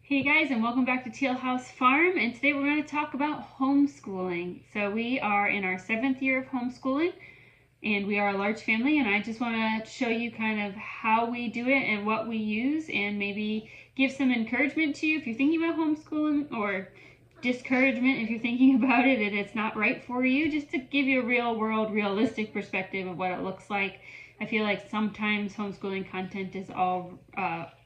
Hey guys, and welcome back to Teal House Farm, and today we're going to talk about homeschooling. So we are in our 7th year of homeschooling, and we are a large family, and I just want to show you kind of how we do it and what we use, and maybe give some encouragement to you if you're thinking about homeschooling, or discouragement if you're thinking about it and it's not right for you, just to give you a real world, realistic perspective of what it looks like. I feel like sometimes homeschooling content is all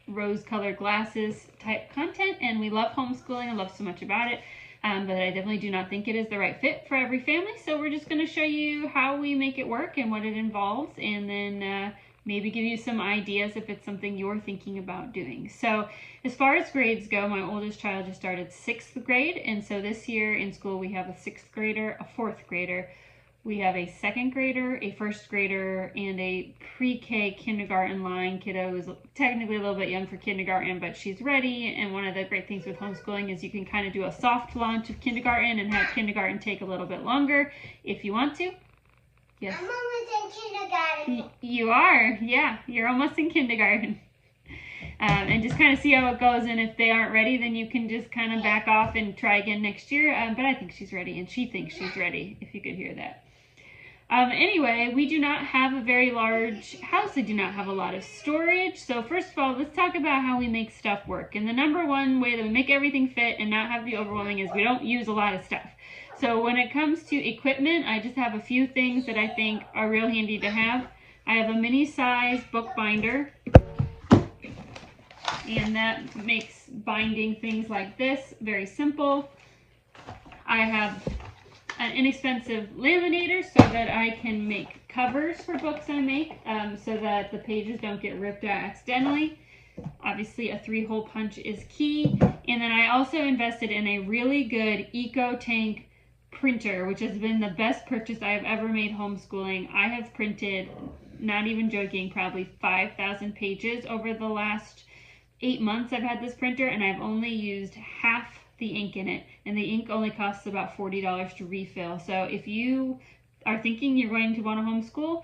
rose-colored glasses type content, and we love homeschooling. I love so much about it, but I definitely do not think it is the right fit for every family. So we're just going to show you how we make it work and what it involves, and then maybe give you some ideas if it's something you're thinking about doing. So as far as grades go, my oldest child just started 6th grade, and so this year in school we have a 6th grader, a 4th grader, we have a 2nd grader, a 1st grader, and a pre-K kindergarten line kiddo who's technically a little bit young for kindergarten, but she's ready. And one of the great things with homeschooling is you can kind of do a soft launch of kindergarten and have kindergarten take a little bit longer if you want to. Yes. I'm almost in kindergarten. You are, yeah, you're almost in kindergarten. And just kind of see how it goes, and if they aren't ready, then you can just kind of back off and try again next year. But I think she's ready, and she thinks she's ready, if you could hear that. Anyway, we do not have a very large house. I do not have a lot of storage. So first of all, let's talk about how we make stuff work. And the number one way that we make everything fit and not have to be overwhelming is we don't use a lot of stuff. So when it comes to equipment, I just have a few things that I think are real handy to have. I have a mini size book binder, and that makes binding things like this very simple. I have an inexpensive laminator so that I can make covers for books I make, so that the pages don't get ripped out accidentally. Obviously a 3-hole punch is key. And then I also invested in a really good EcoTank printer, which has been the best purchase I have ever made homeschooling. I have printed, not even joking, probably 5,000 pages over the last 8 months I've had this printer, and I've only used half the ink in it, and the ink only costs about $40 to refill. So if you are thinking you're going to want to homeschool,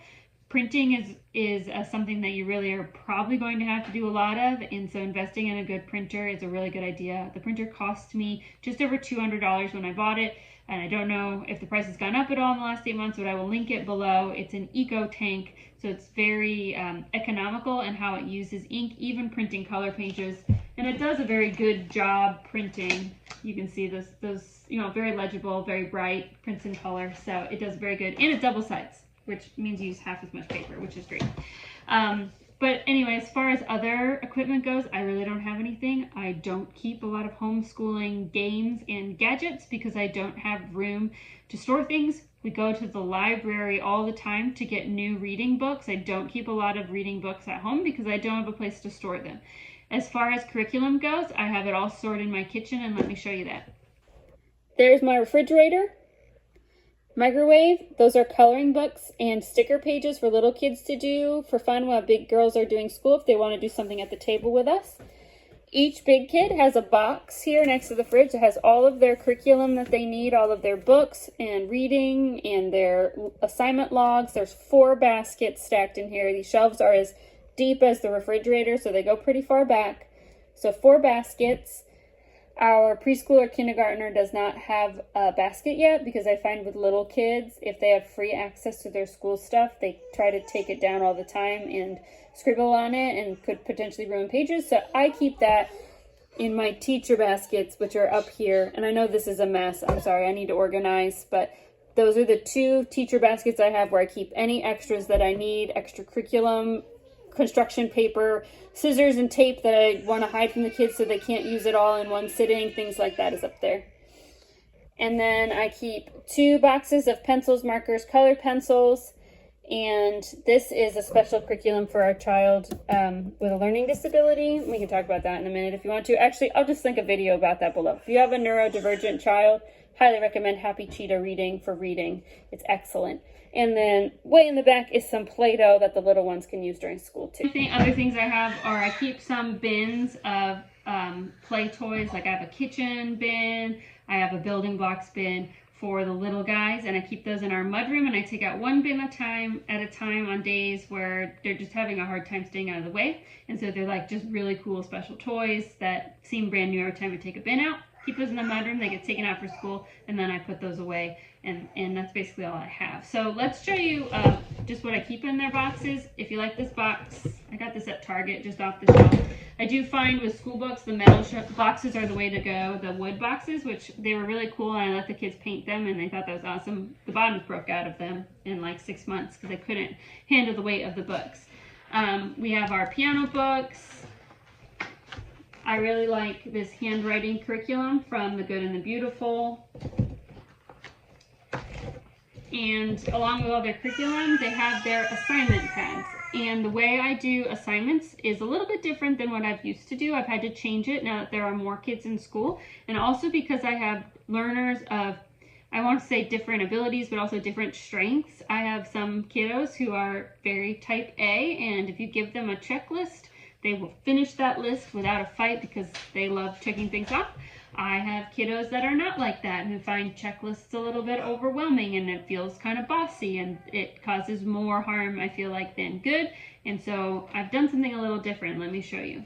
printing is something that you really are probably going to have to do a lot of, and so investing in a good printer is a really good idea. The printer cost me just over $200 when I bought it, and I don't know if the price has gone up at all in the last 8 months, but I will link it below. It's an EcoTank, so it's very economical in how it uses ink, even printing color pages, and it does a very good job printing. You can see those very legible, very bright prints in color, so it does very good, and it's double sides, which means you use half as much paper, which is great. But anyway, as far as other equipment goes, I really don't have anything. I don't keep a lot of homeschooling games and gadgets because I don't have room to store things. We go to the library all the time to get new reading books. I don't keep a lot of reading books at home because I don't have a place to store them. As far as curriculum goes, I have it all stored in my kitchen, and let me show you that. There's my refrigerator. Microwave, those are coloring books and sticker pages for little kids to do for fun while big girls are doing school if they want to do something at the table with us. Each big kid has a box here next to the fridge that has all of their curriculum that they need, all of their books and reading and their assignment logs. There's 4 baskets stacked in here. These shelves are as deep as the refrigerator, so they go pretty far back. So 4 baskets. Our preschooler kindergartner does not have a basket yet because I find with little kids, if they have free access to their school stuff, they try to take it down all the time and scribble on it and could potentially ruin pages. So I keep that in my teacher baskets, which are up here. And I know this is a mess. I'm sorry, I need to organize, but those are the 2 teacher baskets I have where I keep any extras that I need, extra curriculum, construction paper, scissors and tape that I want to hide from the kids so they can't use it all in one sitting, things like that is up there. And then I keep 2 boxes of pencils, markers, colored pencils, and this is a special curriculum for our child with a learning disability. We can talk about that in a minute if you want to. Actually, I'll just link a video about that below. If you have a neurodivergent child, highly recommend Happy Cheetah Reading for reading. It's excellent. And then way in the back is some Play-Doh that the little ones can use during school too. Other things I have are I keep some bins of play toys. Like I have a kitchen bin, I have a building blocks bin. for the little guys, and I keep those in our mudroom, and I take out one bin at a time on days where they're just having a hard time staying out of the way. And so they're like just really cool special toys that seem brand new every time I take a bin out. Keep those in the mudroom, they get taken out for school, and then I put those away, and that's basically all I have. So let's show you just what I keep in their boxes. If you like this box, I got this at Target just off the shelf. I do find with school books, the metal boxes are the way to go. The wood boxes, which they were really cool, and I let the kids paint them, and they thought that was awesome. The bottoms broke out of them in like 6 months because they couldn't handle the weight of the books. We have our piano books. I really like this handwriting curriculum from The Good and the Beautiful. And along with all their curriculum, they have their assignment pads. And the way I do assignments is a little bit different than what I've used to do. I've had to change it now that there are more kids in school. And also because I have learners of, I want to say different abilities, but also different strengths. I have some kiddos who are very type A, and if you give them a checklist, they will finish that list without a fight because they love checking things off. I have kiddos that are not like that, who find checklists a little bit overwhelming, and it feels kind of bossy, and it causes more harm, I feel like, than good. And so I've done something a little different. Let me show you.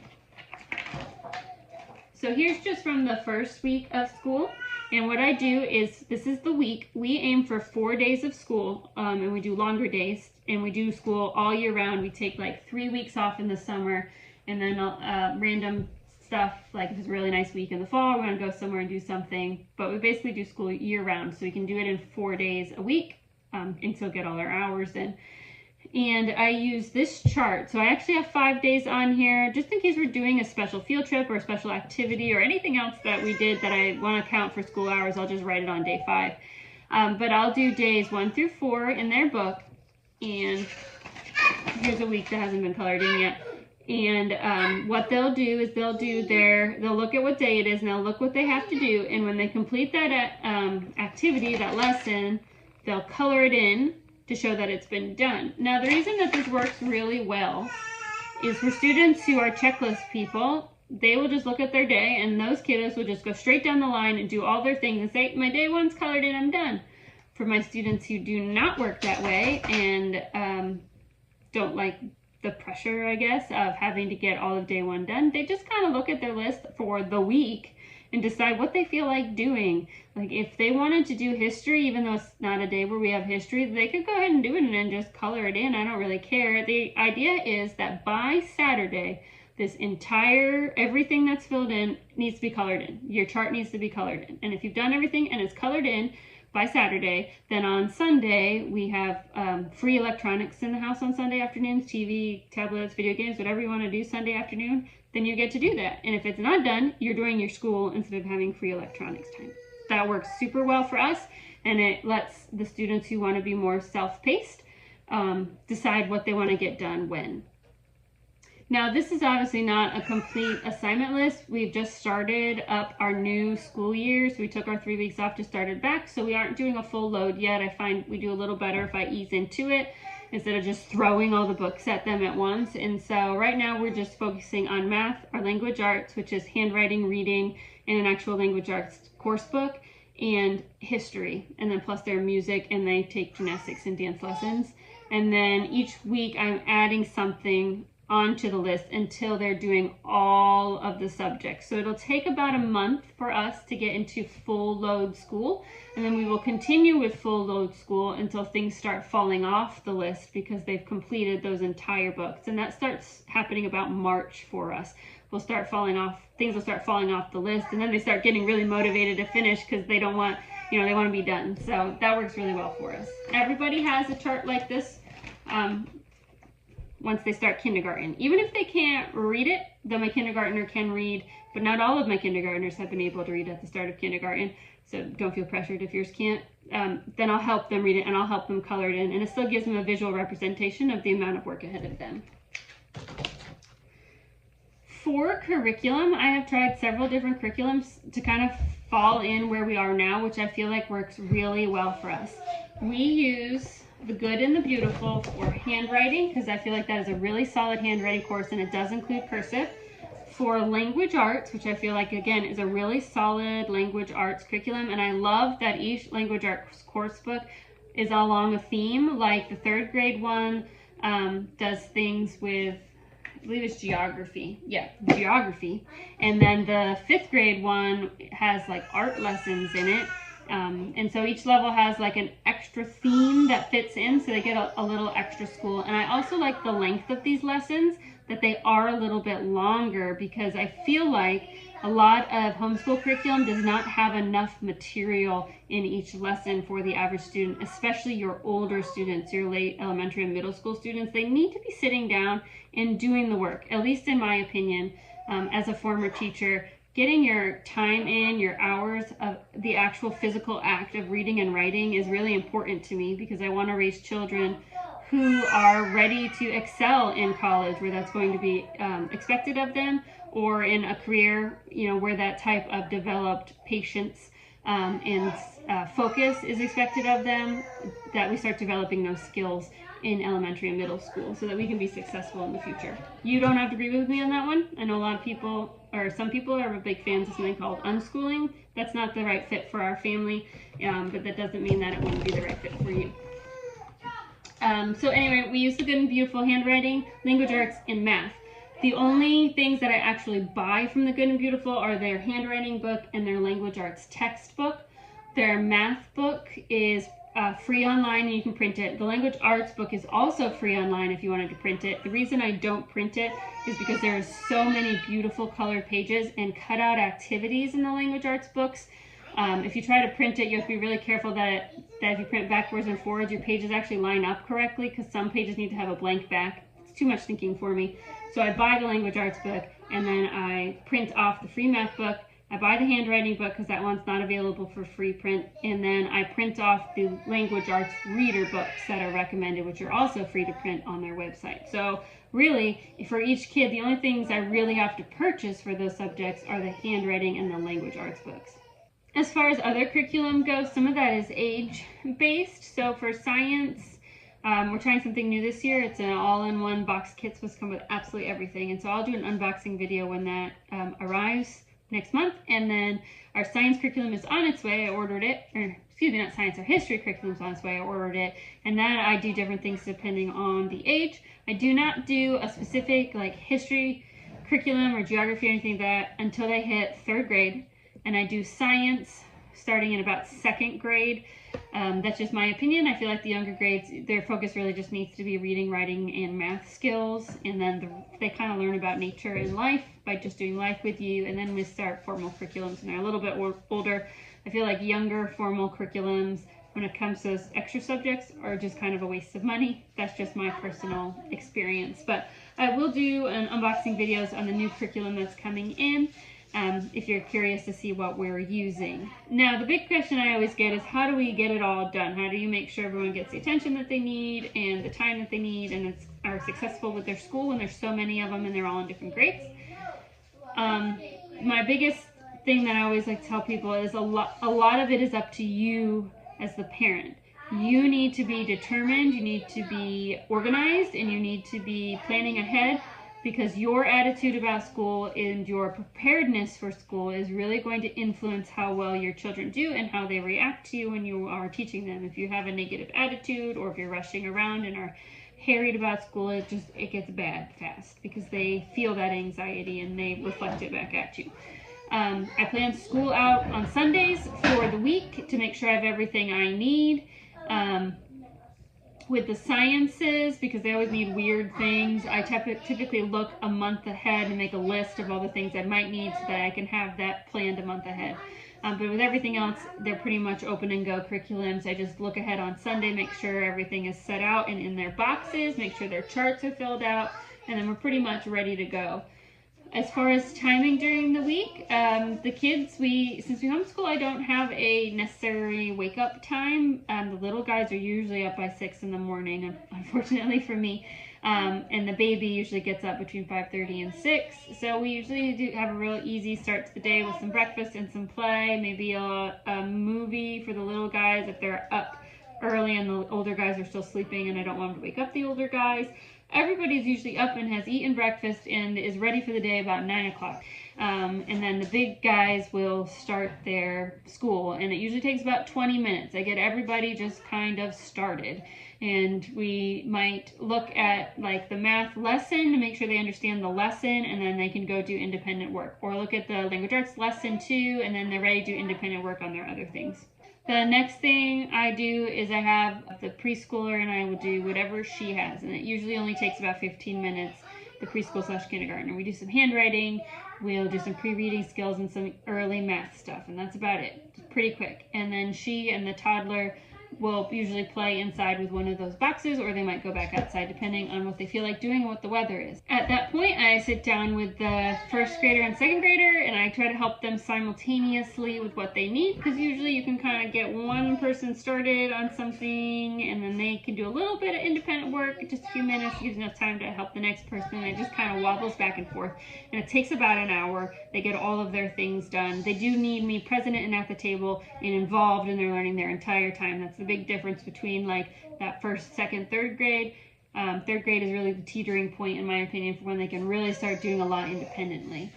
So here's just from the first week of school. And what I do is, this is the week. We aim for 4 days of school, and we do longer days, and we do school all year round. We take like 3 weeks off in the summer, and then random stuff, like if it's a really nice week in the fall, we're going to go somewhere and do something. But we basically do school year round, so we can do it in 4 days a week and still get all our hours in. And I use this chart. So I actually have 5 days on here, just in case we're doing a special field trip or a special activity or anything else that we did that I want to count for school hours. I'll just write it on day 5. But I'll do days 1 through 4 in their book. And here's a week that hasn't been colored in yet. And what they'll do is they'll look at what day it is, and they'll look what they have to do. And when they complete that activity, that lesson, they'll color it in to show that it's been done. Now, the reason that this works really well is for students who are checklist people, they will just look at their day, and those kiddos will just go straight down the line and do all their things and say, my day 1's colored in, I'm done. For my students who do not work that way and don't like the pressure, I guess, of having to get all of day 1 done, they just kind of look at their list for the week and decide what they feel like doing. Like if they wanted to do history, even though it's not a day where we have history, they could go ahead and do it and then just color it in. I don't really care. The idea is that by Saturday, this entire, everything that's filled in needs to be colored in. Your chart needs to be colored in. And if you've done everything and it's colored in by Saturday, then on Sunday, we have free electronics in the house on Sunday afternoons, TV, tablets, video games, whatever you want to do Sunday afternoon, then you get to do that. And if it's not done, you're doing your school instead of having free electronics time. That works super well for us, and it lets the students who want to be more self-paced decide what they want to get done when. Now, this is obviously not a complete assignment list. We've just started up our new school year, so we took our 3 weeks off to start it back, so we aren't doing a full load yet. I find we do a little better if I ease into it instead of just throwing all the books at them at once. And so right now we're just focusing on math, our language arts, which is handwriting, reading, and an actual language arts course book, and history, and then plus their music, and they take gymnastics and dance lessons. And then each week I'm adding something onto the list until they're doing all of the subjects. So it'll take about a month for us to get into full load school, and then we will continue with full load school until things start falling off the list because they've completed those entire books. And that starts happening about March for us. Things will start falling off the list, and then they start getting really motivated to finish because they don't want, they want to be done. So that works really well for us. Everybody has a chart like this once they start kindergarten. Even if they can't read it, though my kindergartner can read, but not all of my kindergartners have been able to read at the start of kindergarten, so don't feel pressured if yours can't. Then I'll help them read it, and I'll help them color it in, and it still gives them a visual representation of the amount of work ahead of them. For curriculum, I have tried several different curriculums to kind of fall in where we are now, which I feel like works really well for us. We use The Good and the Beautiful for handwriting, because I feel like that is a really solid handwriting course, and it does include cursive. for language arts, which I feel like, again, is a really solid language arts curriculum, and I love that each language arts course book is along a theme. Like the 3rd grade one does things with, I believe it's geography. Yeah, geography. And then the 5th grade one has like art lessons in it. And so each level has like an extra theme that fits in, so they get a little extra school. And I also like the length of these lessons, that they are a little bit longer, because I feel like a lot of homeschool curriculum does not have enough material in each lesson for the average student, especially your older students, your late elementary and middle school students. They need to be sitting down and doing the work, at least in my opinion, as a former teacher. Getting your time in, your hours of the actual physical act of reading and writing is really important to me, because I want to raise children who are ready to excel in college, where that's going to be expected of them, or in a career, where that type of developed patience and focus is expected of them, that we start developing those skills in elementary and middle school so that we can be successful in the future. You don't have to agree with me on that one. I know a lot of people, or some people, are big fans of something called unschooling. That's not the right fit for our family, but that doesn't mean that it wouldn't be the right fit for you. So anyway, we use the Good and Beautiful handwriting, language arts, and math. The only things that I actually buy from the Good and Beautiful are their handwriting book and their language arts textbook. Their math book is free online, and you can print it. The language arts book is also free online if you wanted to print it. The reason I don't print it is because there are so many beautiful colored pages and cutout activities in the language arts books. If you try to print it, you have to be really careful that if you print backwards and forwards, your pages actually line up correctly, because some pages need to have a blank back. It's too much thinking for me. So I buy the language arts book, and then I print off the free math book. I buy the handwriting book because that one's not available for free print, and then I print off the language arts reader books that are recommended, which are also free to print on their website. So really, for each kid, the only things I really have to purchase for those subjects are the handwriting and the language arts books. As far as other curriculum goes, some of that is age-based. So for science, we're trying something new this year. It's an all-in-one box kit supposed to come with absolutely everything. And so I'll do an unboxing video when that arrives next month. And then our science curriculum is on its way. I ordered it. Or excuse me, not science, our history curriculum is on its way. I ordered it. And then I do different things depending on the age. I do not do a specific like history curriculum or geography or anything like that until they hit 3rd grade. And I do science starting in about 2nd grade. That's just my opinion. I feel like the younger grades, their focus really just needs to be reading, writing, and math skills. And then they kind of learn about nature and life by just doing life with you. And then we start formal curriculums, and they're a little bit older. I feel like younger formal curriculums, when it comes to those extra subjects, are just kind of a waste of money. That's just my personal experience. But I will do an unboxing videos on the new curriculum that's coming in. If you're curious to see what we're using. Now, the big question I always get is, how do we get it all done? How do you make sure everyone gets the attention that they need and the time that they need and are successful with their school when there's so many of them and they're all in different grades? My biggest thing that I always like to tell people is a lot of it is up to you as the parent. You need to be determined, you need to be organized, and you need to be planning ahead, because your attitude about school and your preparedness for school is really going to influence how well your children do and how they react to you when you are teaching them. If you have a negative attitude, or if you're rushing around and are harried about school, it gets bad fast, because they feel that anxiety and they reflect it back at you. I plan school out on Sundays for the week to make sure I have everything I need. With the sciences, because they always need weird things, I typically look a month ahead and make a list of all the things I might need so that I can have that planned a month ahead. But with everything else, they're pretty much open and go curriculums. I just look ahead on Sunday, make sure everything is set out and in their boxes, make sure their charts are filled out, and then we're pretty much ready to go. As far as timing during the week, the kids, since we homeschool, I don't have a necessary wake up time. The little guys are usually up by 6 in the morning, unfortunately for me. And the baby usually gets up between 5:30 and 6. So we usually do have a real easy start to the day with some breakfast and some play, maybe a movie for the little guys if they're up early and the older guys are still sleeping and I don't want them to wake up the older guys. everybody's usually up and has eaten breakfast and is ready for the day about 9 o'clock. And then the big guys will start their school, and it usually takes about 20 minutes. I get everybody just kind of started, and we might look at like the math lesson to make sure they understand the lesson, and then they can go do independent work, or look at the language arts lesson too, and then they're ready to do independent work on their other things. The next thing I do is I have the preschooler, and I will do whatever she has, and it usually only takes about 15 minutes, the preschool / kindergarten. We do some handwriting, we'll do some pre-reading skills and some early math stuff, and that's about it. It's pretty quick. And then she and the toddler will usually play inside with one of those boxes, or they might go back outside depending on what they feel like doing and what the weather is. At that point, I sit down with the first grader and second grader, and I try to help them simultaneously with what they need, because usually you can kind of get one person started on something, and then they can do a little bit of independent work, just a few minutes, gives enough time to help the next person, and it just kind of wobbles back and forth. And it takes about an hour. They get all of their things done. They do need me present and at the table and involved in their learning their entire time. That's the big difference between like that first, second, third grade. Third grade is really the teetering point, in my opinion, for when they can really start doing a lot independently.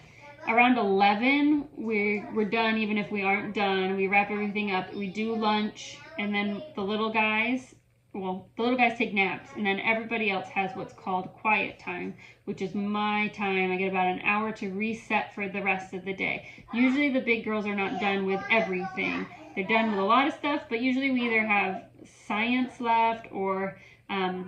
Around 11, we're done. Even if we aren't done, we wrap everything up. We do lunch, and then the little guys take naps, and then everybody else has what's called quiet time, which is my time. I get about an hour to reset for the rest of the day. Usually the big girls are not done with everything. They're done with a lot of stuff, but usually we either have science left or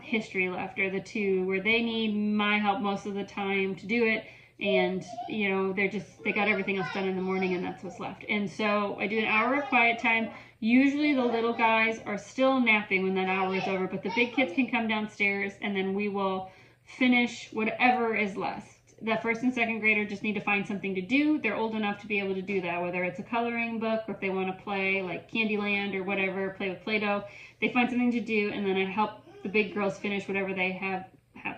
history left, or the two, where they need my help most of the time to do it. And you know, they got everything else done in the morning, and that's what's left. And so I do an hour of quiet time. Usually the little guys are still napping when that hour is over, but the big kids can come downstairs, and then we will finish whatever is left. The first and second grader just need to find something to do. They're old enough to be able to do that, whether it's a coloring book, or if they want to play like Candyland or whatever, play with Play-Doh. They find something to do, and then I help the big girls finish whatever they have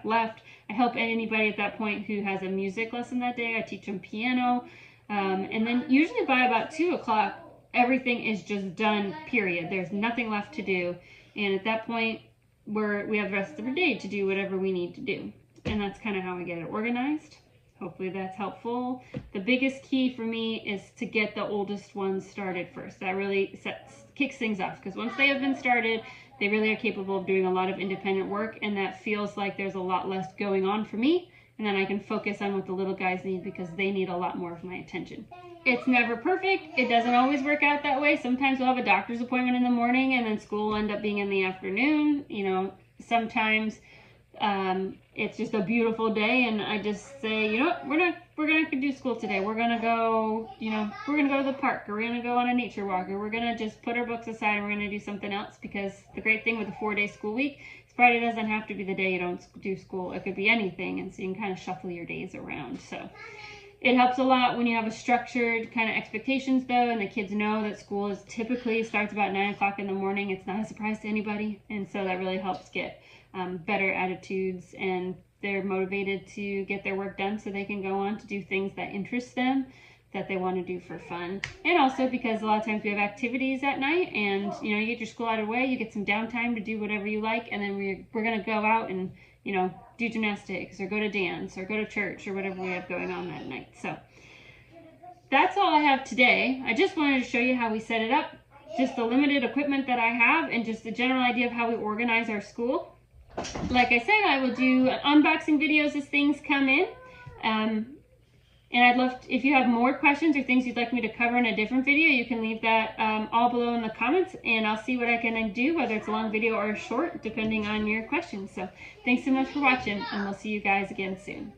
left. I help anybody at that point who has a music lesson that day. I teach them piano. And then usually by about 2 o'clock, everything is just done, period. There's nothing left to do. And at that point, we have the rest of the day to do whatever we need to do. And that's kind of how I get it organized. Hopefully that's helpful. The biggest key for me is to get the oldest ones started first. That really kicks things off, because once they have been started, they really are capable of doing a lot of independent work, and that feels like there's a lot less going on for me, and then I can focus on what the little guys need, because they need a lot more of my attention. It's never perfect. It doesn't always work out that way. Sometimes we'll have a doctor's appointment in the morning, and then school will end up being in the afternoon. You know, sometimes it's just a beautiful day, and I just say, you know what, we're gonna do school today. We're gonna go, we're gonna go to the park, or we're gonna go on a nature walk, or we're gonna just put our books aside and we're gonna do something else. Because the great thing with a 4-day school week is Friday doesn't have to be the day you don't do school. It could be anything, and so you can kind of shuffle your days around. So it helps a lot when you have a structured kind of expectations, though, and the kids know that school typically starts about 9 o'clock in the morning. It's not a surprise to anybody, and so that really helps get better attitudes, and they're motivated to get their work done so they can go on to do things that interest them, that they want to do for fun. And also because a lot of times we have activities at night, and you get your school out of the way, you get some downtime to do whatever you like, and then we're going to go out and do gymnastics, or go to dance, or go to church, or whatever we have going on that night. So that's all I have today. I just wanted to show you how we set it up, just the limited equipment that I have, and just the general idea of how we organize our school. Like I said, I will do unboxing videos as things come in. And I'd love if you have more questions or things you'd like me to cover in a different video, you can leave that all below in the comments, and I'll see what I can do, whether it's a long video or a short, depending on your questions. So thanks so much for watching, and we'll see you guys again soon.